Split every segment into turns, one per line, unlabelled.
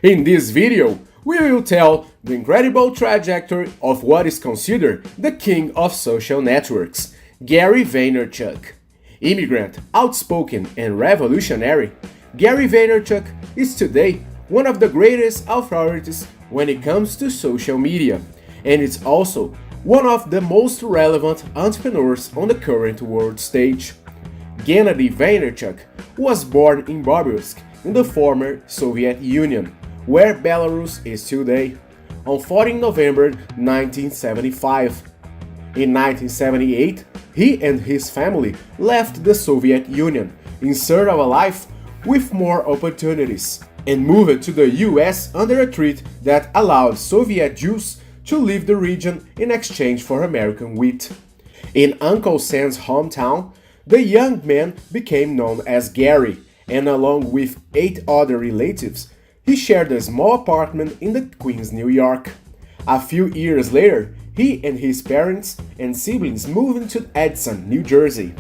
In this video, we will tell the incredible trajectory of what is considered the king of social networks, Gennady Vaynerchuk. Immigrant, outspoken, and revolutionary, Gennady Vaynerchuk is today one of the greatest authorities when it comes to social media, and is also one of the most relevant entrepreneurs on the current world stage. Gennady Vaynerchuk was born in Brobuisky in the former Soviet Union, where Belarus is today, on 14 November 1975. In 1978, he and his family left the Soviet Union in search of a life with more opportunities, and moved to the US under a treaty that allowed Soviet Jews to leave the region in exchange for American wheat. In Uncle Sam's hometown, the young man became known as Gary, and along with 8 other relatives, he shared a small apartment in the Queens, New York. A few years later, he and his parents and siblings moved to Edison, New Jersey.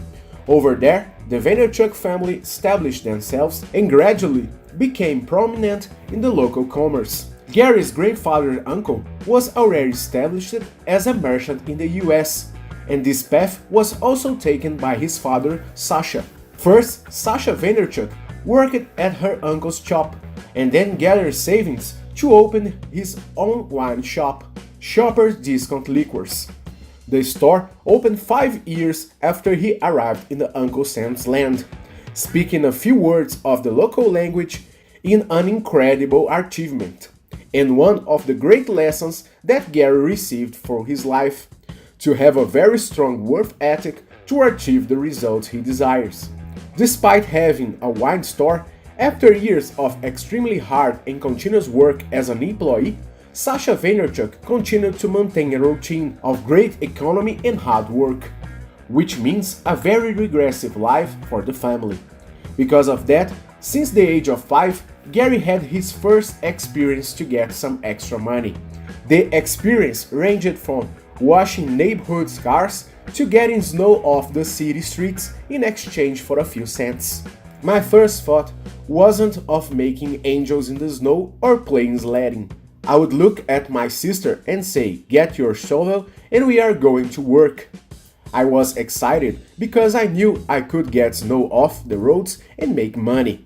Over there, the Vaynerchuk family established themselves and gradually became prominent in the local commerce. Gary's grandfather uncle was already established as a merchant in the US, and this path was also taken by his father, Sasha. First, Sasha Vaynerchuk worked at her uncle's shop, and then gathered savings to open his own wine shop, Shoppers Discount Liquors. The store opened 5 years after he arrived in the Uncle Sam's land, speaking a few words of the local language in an incredible achievement, and one of the great lessons that Gary received for his life: to have a very strong work ethic to achieve the results he desires. Despite having a wine store, after years of extremely hard and continuous work as an employee, Sasha Vaynerchuk continued to maintain a routine of great economy and hard work, which means a very regressive life for the family. Because of that, since the age of 5, Gary had his first experience to get some extra money. The experience ranged from washing neighborhood cars to getting snow off the city streets in exchange for a few cents. My first thought wasn't of making angels in the snow or playing sledding. I would look at my sister and say, "Get your shovel and we are going to work." I was excited because I knew I could get snow off the roads and make money.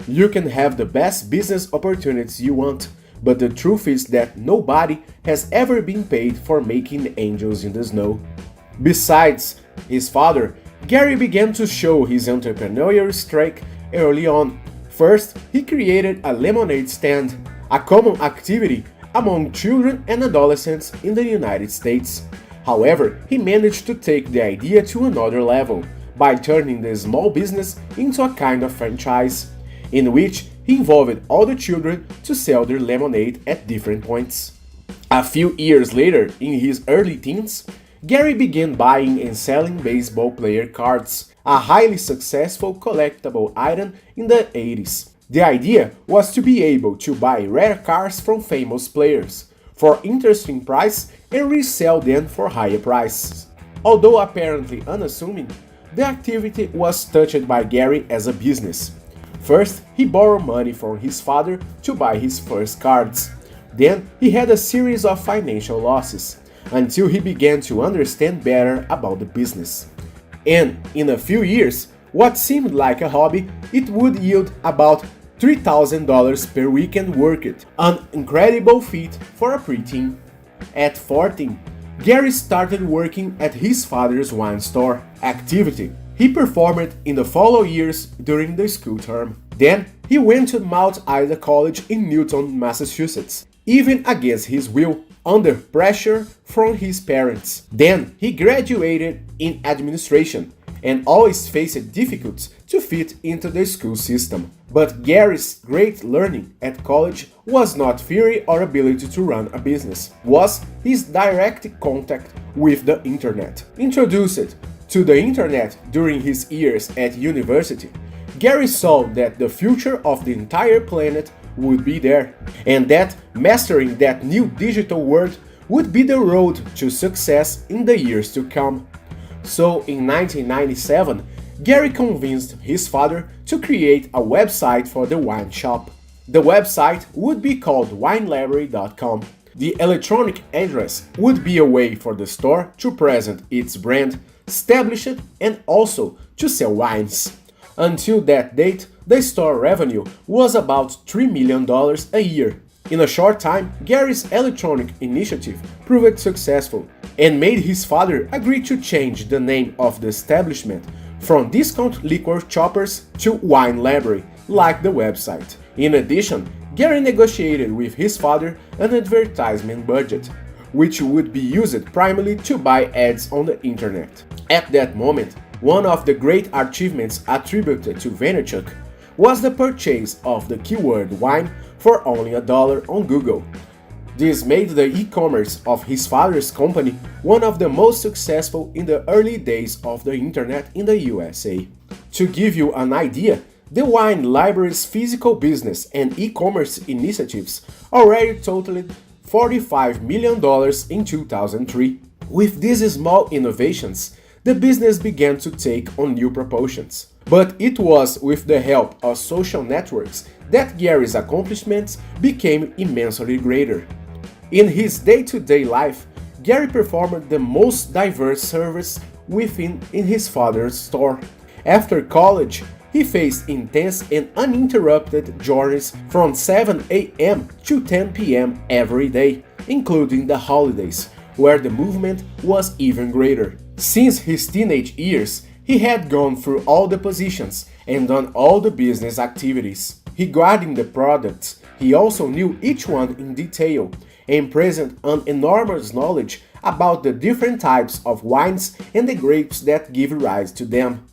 You can have the best business opportunities you want, but the truth is that nobody has ever been paid for making angels in the snow. Besides his father, Gary began to show his entrepreneurial streak early on. First, he created a lemonade stand, a common activity among children and adolescents in the United States. However, he managed to take the idea to another level by turning the small business into a kind of franchise, in which he involved all the children to sell their lemonade at different points. A few years later, in his early teens, Gary began buying and selling baseball player cards, a highly successful collectible item in the 80s. The idea was to be able to buy rare cards from famous players for interesting price and resell them for higher prices. Although apparently unassuming, the activity was touched by Gary as a business. First, he borrowed money from his father to buy his first cards. Then, he had a series of financial losses, until he began to understand better about the business. And in a few years, what seemed like a hobby, it would yield about $3,000 per weekend worked, an incredible feat for a preteen. At 14, Gary started working at his father's wine store activity. He performed in the following years during the school term. Then, he went to Mount Ida College in Newton, Massachusetts, even against his will, under pressure from his parents. Then, he graduated in administration and always faced difficulties to fit into the school system. But Gary's great learning at college was not theory or ability to run a business, was his direct contact with the internet. Introduced to the internet during his years at university, Gary saw that the future of the entire planet would be there, and that mastering that new digital world would be the road to success in the years to come. So in 1997, Gary convinced his father to create a website for the wine shop. The website would be called winelibrary.com. The electronic address would be a way for the store to present its brand, establish it, and also to sell wines. Until that date, the store revenue was about $3 million a year. In a short time, Gary's electronic initiative proved successful and made his father agree to change the name of the establishment from Discount Liquor Shoppers to Wine Library, like the website. In addition, Gary negotiated with his father an advertisement budget, which would be used primarily to buy ads on the internet. At that moment, one of the great achievements attributed to Vaynerchuk was the purchase of the keyword wine for only $1 on Google. This made the e-commerce of his father's company one of the most successful in the early days of the internet in the USA. To give you an idea, the Wine Library's physical business and e-commerce initiatives already totaled $45 million in 2003. With these small innovations, the business began to take on new proportions. But it was with the help of social networks that Gary's accomplishments became immensely greater. In his day-to-day life, Gary performed the most diverse service in his father's store. After college, he faced intense and uninterrupted journeys from 7 a.m. to 10 p.m. every day, including the holidays, where the movement was even greater. Since his teenage years, he had gone through all the positions and done all the business activities. Regarding the products, he also knew each one in detail and presented an enormous knowledge about the different types of wines and the grapes that give rise to them.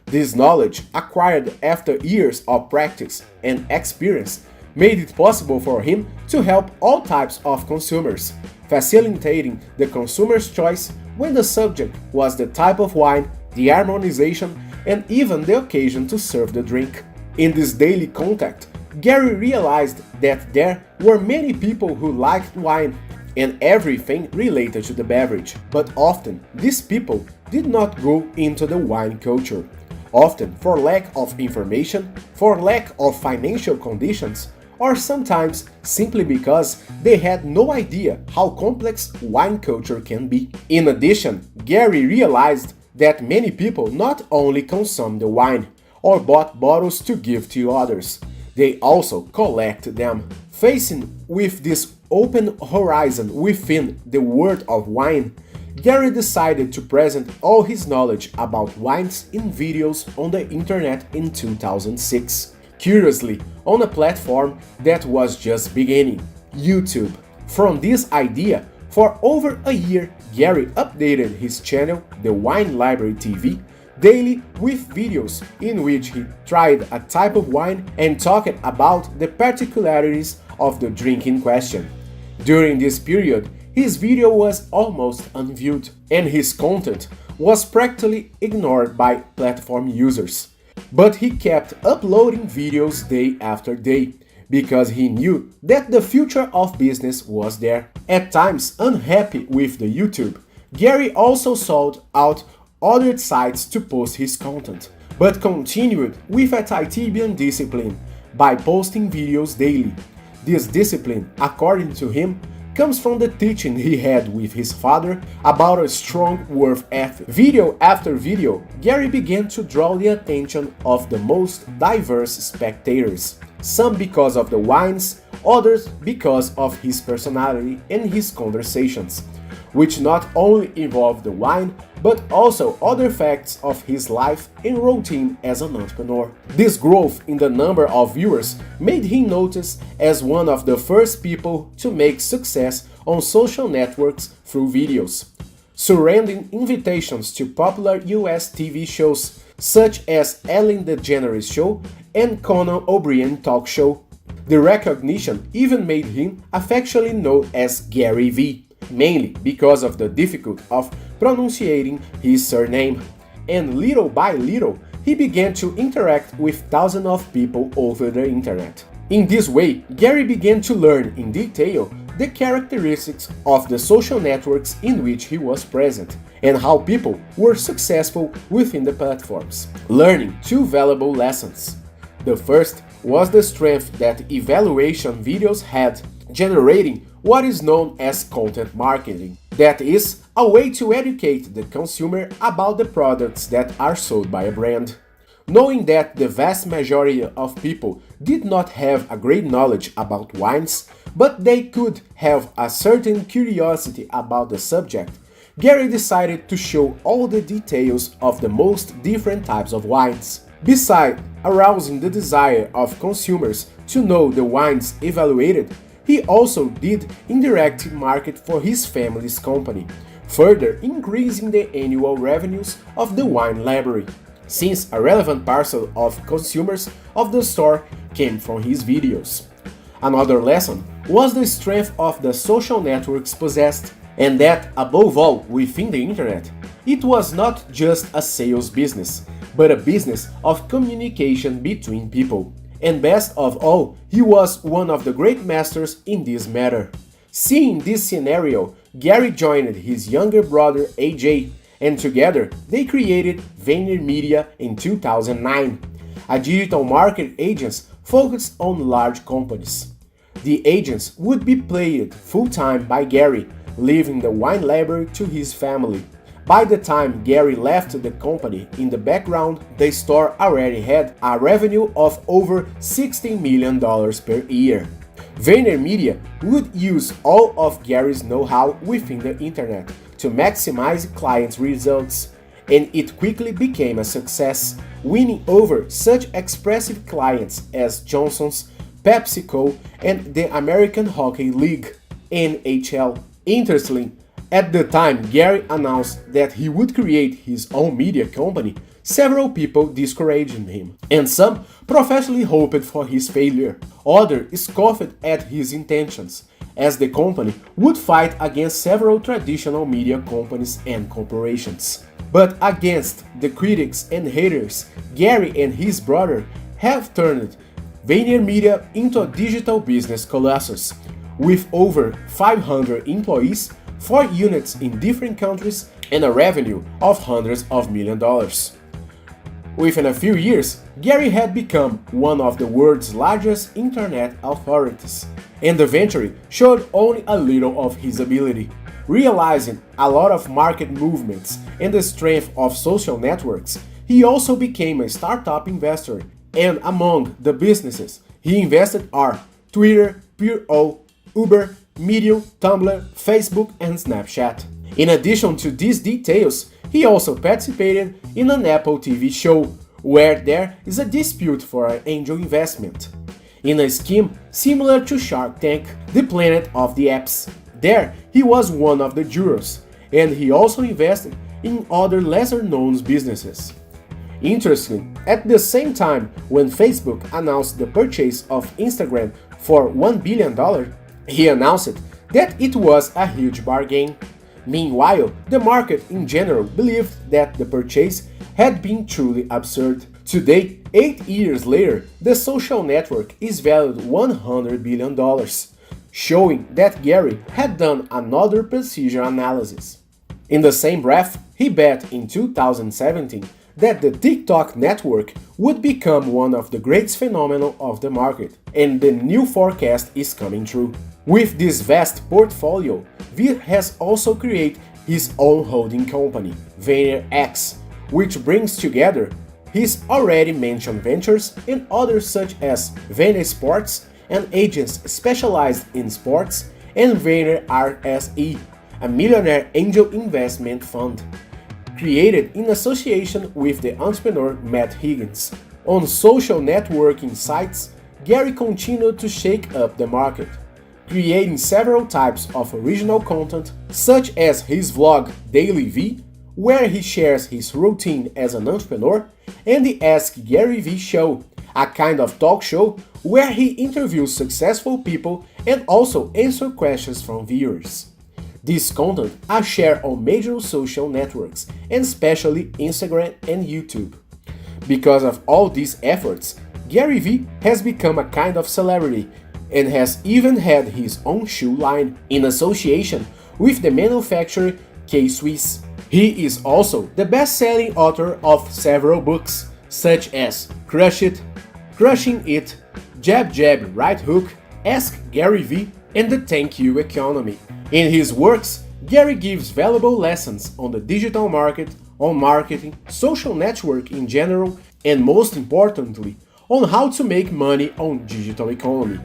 This knowledge, acquired after years of practice and experience, made it possible for him to help all types of consumers, facilitating the consumer's choice when the subject was the type of wine, the harmonization, and even the occasion to serve the drink. In this daily contact, Gary realized that there were many people who liked wine and everything related to the beverage, but often these people did not go into the wine culture, often for lack of information, for lack of financial conditions, or sometimes simply because they had no idea how complex wine culture can be. In addition, Gary realized that many people not only consume the wine or bought bottles to give to others, they also collect them. Facing with this open horizon within the world of wine, Gary decided to present all his knowledge about wines in videos on the internet in 2006. Curiously, on a platform that was just beginning, YouTube. From this idea, for over a year, Gary updated his channel, The Wine Library TV, daily with videos in which he tried a type of wine and talked about the particularities of the drink in question. During this period, his video was almost unviewed, and his content was practically ignored by platform users. But he kept uploading videos day after day, because he knew that the future of business was there. At times unhappy with the YouTube, Gary also sought out other sites to post his content, but continued with a Titibian discipline by posting videos daily. This discipline, according to him, comes from the teaching he had with his father about a strong work ethic. Video after video, Gary began to draw the attention of the most diverse spectators, some because of the wines, others because of his personality and his conversations, which not only involved the wine, but also other facts of his life and routine as an entrepreneur. This growth in the number of viewers made him noticed as one of the first people to make success on social networks through videos, surrendering invitations to popular US TV shows such as Ellen DeGeneres Show and Conan O'Brien Talk Show. The recognition even made him affectionately known as Gary V, mainly because of the difficulty of pronunciating his surname, and little by little he began to interact with thousands of people over the internet. In this way, Gary began to learn in detail the characteristics of the social networks in which he was present and how people were successful within the platforms, learning two valuable lessons. The first was the strength that evaluation videos had, generating what is known as content marketing. That is, a way to educate the consumer about the products that are sold by a brand. Knowing that the vast majority of people did not have a great knowledge about wines, but they could have a certain curiosity about the subject, Gary decided to show all the details of the most different types of wines. Besides arousing the desire of consumers to know the wines evaluated, he also did indirect market for his family's company, further increasing the annual revenues of the wine library, since a relevant parcel of consumers of the store came from his videos. Another lesson was the strength of the social networks possessed, and that, above all, within the internet, it was not just a sales business, but a business of communication between people. And best of all, he was one of the great masters in this matter. Seeing this scenario, Gary joined his younger brother AJ, and together they created VaynerMedia in 2009, a digital market agency focused on large companies. The agents would be played full-time by Gary, leaving the wine library to his family. By the time Gary left the company, in the background, the store already had a revenue of over $16 million per year. VaynerMedia would use all of Gary's know-how within the internet to maximize clients' results, and it quickly became a success, winning over such expressive clients as Johnson's, PepsiCo, and the American Hockey League, NHL. Interestingly, at the time Gary announced that he would create his own media company, several people discouraged him, and some professionally hoped for his failure. Others scoffed at his intentions, as the company would fight against several traditional media companies and corporations. But against the critics and haters, Gary and his brother have turned VaynerMedia into a digital business colossus, with over 500 employees, 4 units in different countries, and a revenue of hundreds of millions of dollars. Within a few years, Gary had become one of the world's largest internet authorities, and eventually showed only a little of his ability. Realizing a lot of market movements and the strength of social networks, he also became a startup investor, and among the businesses he invested are Twitter, Pure.o, Uber, Medium, Tumblr, Facebook, and Snapchat. In addition to these details, he also participated in an Apple TV show, where there is a dispute for an angel investment, in a scheme similar to Shark Tank, the Planet of the Apps. There, he was one of the jurors, and he also invested in other lesser-known businesses. Interestingly, at the same time when Facebook announced the purchase of Instagram for $1 billion, he announced that it was a huge bargain. Meanwhile, the market in general believed that the purchase had been truly absurd. Today, 8 years later, the social network is valued $100 billion, showing that Gary had done another precision analysis. In the same breath, he bet in 2017 that the TikTok network would become one of the greatest phenomena of the market, and the new forecast is coming true. With this vast portfolio, Vee has also created his own holding company, VaynerX, which brings together his already mentioned ventures and others such as Vayner Sports, an agency specialized in sports, and Vayner RSE, a millionaire angel investment fund, created in association with the entrepreneur Matt Higgins. On social networking sites, Gary continued to shake up the market, creating several types of original content, such as his vlog Daily V, where he shares his routine as an entrepreneur, and the Ask Gary V show, a kind of talk show where he interviews successful people and also answers questions from viewers. This content are shared on major social networks, and especially Instagram and YouTube. Because of all these efforts, Gary Vee has become a kind of celebrity and has even had his own shoe line in association with the manufacturer K-Swiss. He is also the best-selling author of several books, such as Crush It, Crushing It, Jab Jab Right Hook, Ask Gary Vee, and the Thank You Economy. In his works, Gary gives valuable lessons on the digital market, on marketing, social network in general, and most importantly, on how to make money on digital economy.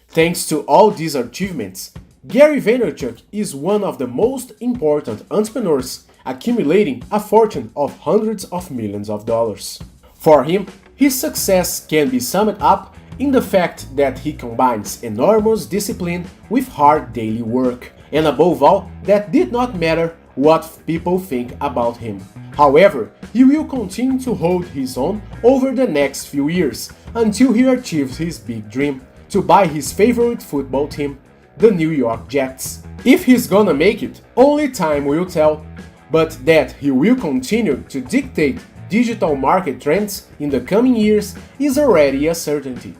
Thanks to all these achievements, Gary Vaynerchuk is one of the most important entrepreneurs, accumulating a fortune of hundreds of millions of dollars. For him, his success can be summed up in the fact that he combines enormous discipline with hard daily work, and above all, that did not matter what people think about him. However, he will continue to hold his own over the next few years until he achieves his big dream to buy his favorite football team, the New York Jets. If he's gonna make it, only time will tell, but that he will continue to dictate digital market trends in the coming years is already a certainty.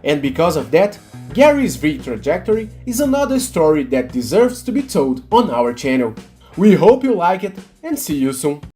And because of that, Gary's Vee trajectory is another story that deserves to be told on our channel. We hope you like it and see you soon!